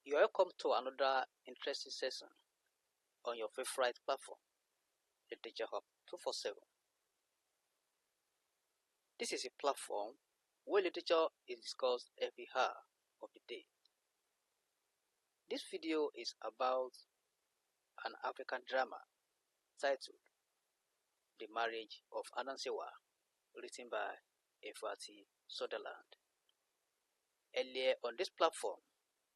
You're welcome to another interesting session on your favorite platform, Literature Hub 247. This is a platform where literature is discussed every hour of the day. This video is about an African drama titled The Marriage of Anansewa, written by Efati Sutherland. Earlier on this platform,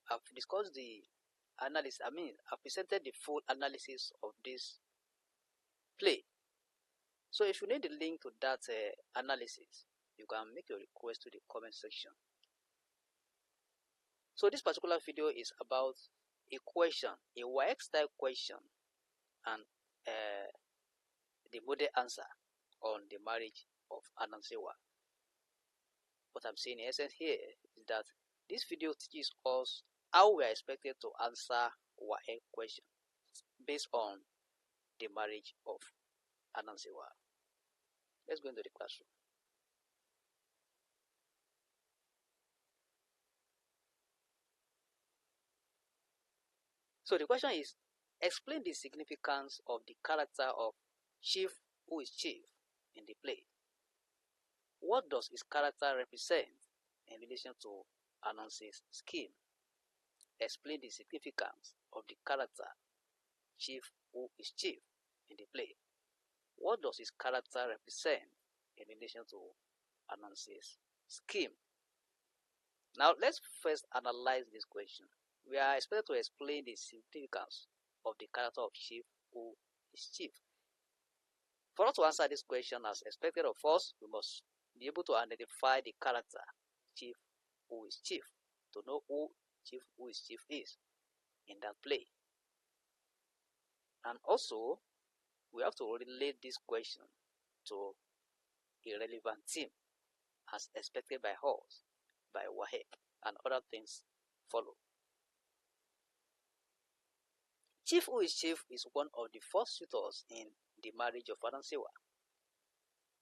I've discussed the analysis, I've presented the full analysis of this play. So if you need the link to that analysis, you can make your request to the comment section. So this particular video is about a question, a Waec-style question, and the model answer on the marriage of Anansewa. What I'm saying in essence here is that this video teaches us how we are expected to answer Waec question based on the marriage of Anansewa. Let's go into the classroom. So the question is, explain the significance of the character of Chief who is chief in the play. What does his character represent in relation to Ananse's scheme? Explain the significance of the character Chief who is chief in the play. What does his character represent in relation to Ananse's scheme? Now let's first analyze this question. We are expected to explain the significance of the character of Chief who is chief. For us to answer this question as expected of us, we must be able to identify the character Chief who is chief, to know who Chief who is chief is in that play. And also, we have to relate this question to a relevant theme as expected by us, by Waec, and other things follow. Chief who is chief is one of the first suitors in the marriage of Anansewa,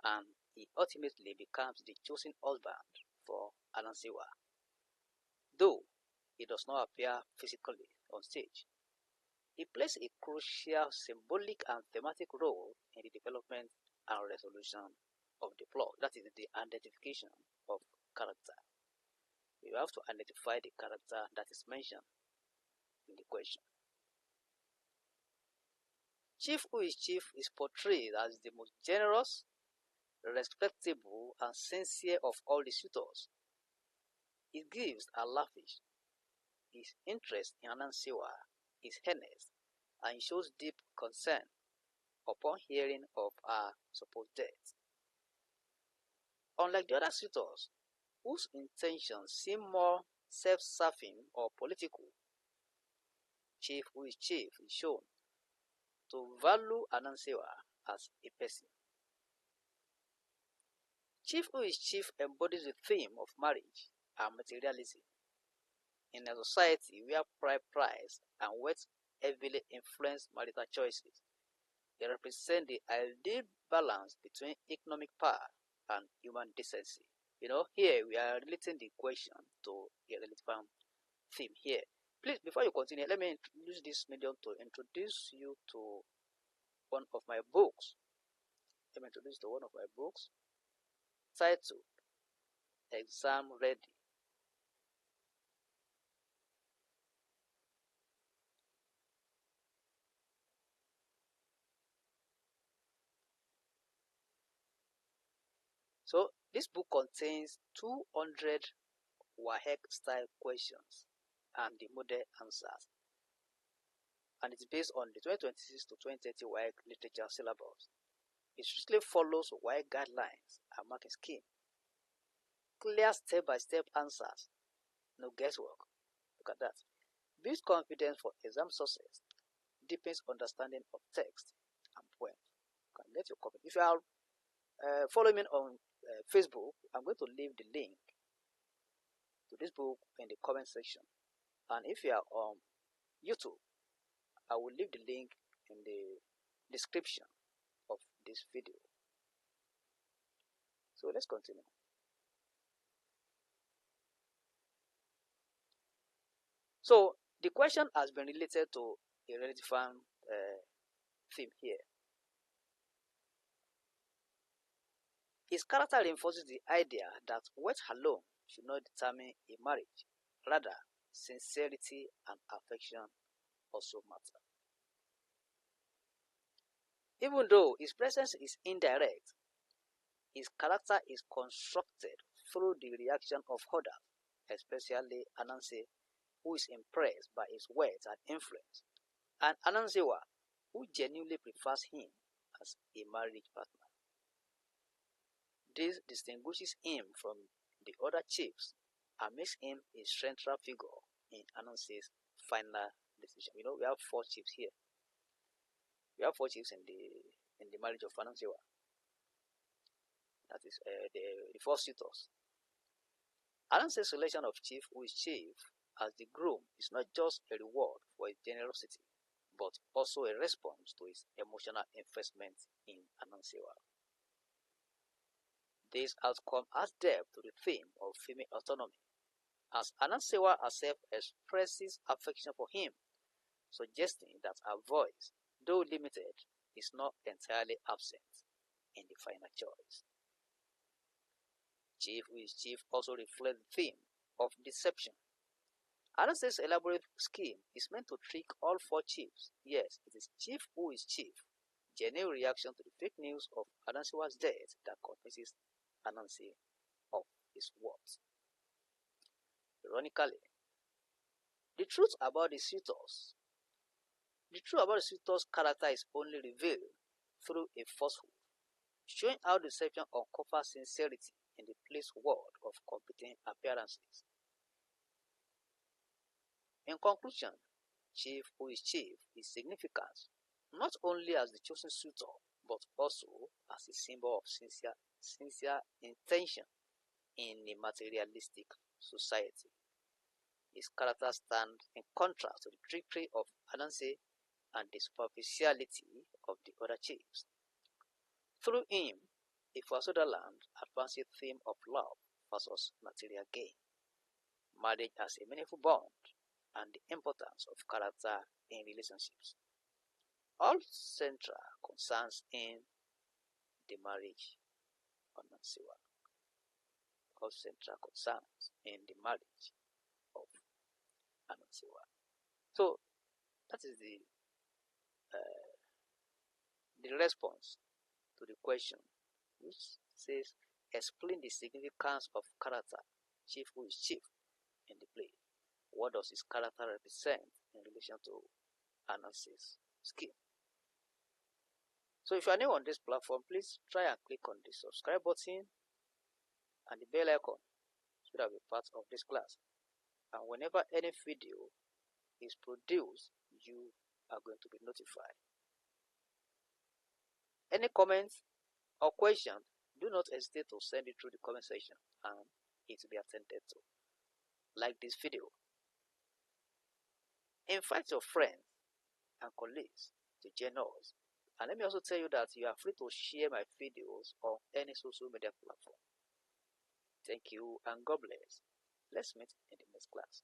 and he ultimately becomes the chosen husband for Anansewa, though he does not appear physically on stage. He plays a crucial symbolic and thematic role in the development and resolution of the plot, that is the identification of character. You have to identify the character that is mentioned in the question. Chief who is chief is portrayed as the most generous, respectable, and sincere of all the suitors. He gives and lavish. His interest in Anansewa is earnest, and he shows deep concern upon hearing of her supposed death. Unlike the other suitors, whose intentions seem more self-serving or political, Chief who is chief is shown to value Anansewa as a person. Chief who is chief embodies the theme of marriage and materialism. In a society where price and wealth heavily influence marital choices, they represent the ideal balance between economic power and human decency. Here we are relating the question to a relevant theme here. Please, before you continue, let me use this medium to introduce you to one of my books. Let me introduce to one of my books titled Exam Ready. So this book contains 200 Waec-style questions and the model answers, and it's based on the 2026 to 2030 Waec Literature Syllabus. It strictly follows Waec guidelines and marking scheme. Clear step-by-step answers, no guesswork. Look at that. Builds confidence for exam success, deepens understanding of text and poem. You can get your copy. If you are following me on Facebook, I'm going to leave the link to this book in the comment section. And if you are on YouTube, I will leave the link in the description of this video. So let's continue. So The question has been related to a relevant theme here. His character reinforces the idea that wealth alone should not determine a marriage. Rather, sincerity and affection also matter. Even though his presence is indirect, his character is constructed through the reaction of others, especially Ananse, who is impressed by his wealth and influence, and Anansewa, who genuinely prefers him as a marriage partner. This distinguishes him from the other chiefs and makes him a central figure in Ananse's final decision. You know, we have 4 chiefs here. We have 4 chiefs in the marriage of Anansewa. That is the 4 suitors. Ananse's selection of chief who is chief as the groom is not just a reward for his generosity, but also a response to his emotional investment in Anansewa. This outcome adds depth to the theme of female autonomy, as Anansewa herself expresses affection for him, suggesting that her voice, though limited, is not entirely absent in the final choice. Chief who is chief also reflects the theme of deception. Ananse's elaborate scheme is meant to trick all 4 chiefs. Yes, it is chief who is chief. Genuine reaction to the fake news of Anansewa's death that convinces Ananse of his worth. Ironically, the truth about the suitors' character is only revealed through a falsehood, showing how deception uncovers sincerity in the placed world of competing appearances. In conclusion, chief who is chief is significant not only as the chosen suitor, but also as a symbol of sincere intention in a materialistic society. His character stands in contrast to the trickery of Ananse and the superficiality of the other chiefs. Through him, Ifasudaland advances the theme of love versus material gain, marriage as a meaningful bond, and the importance of character in relationships. All central concerns in the marriage of Anansewa. All central concerns in the marriage of Anansewa. So that is the response to the question, which says, explain the significance of character, chief who is chief in the play. What does his character represent in relation to Ananse's scheme? So if you are new on this platform, please try and click on the subscribe button and the bell icon so that you'll be part of this class. And whenever any video is produced, you are going to be notified. Any comments or questions, do not hesitate to send it through the comment section and it will be attended to. Like this video. Invite your friends and colleagues to join us. And let me also tell you that you are free to share my videos on any social media platform. Thank you and God bless. Let's meet in the next class.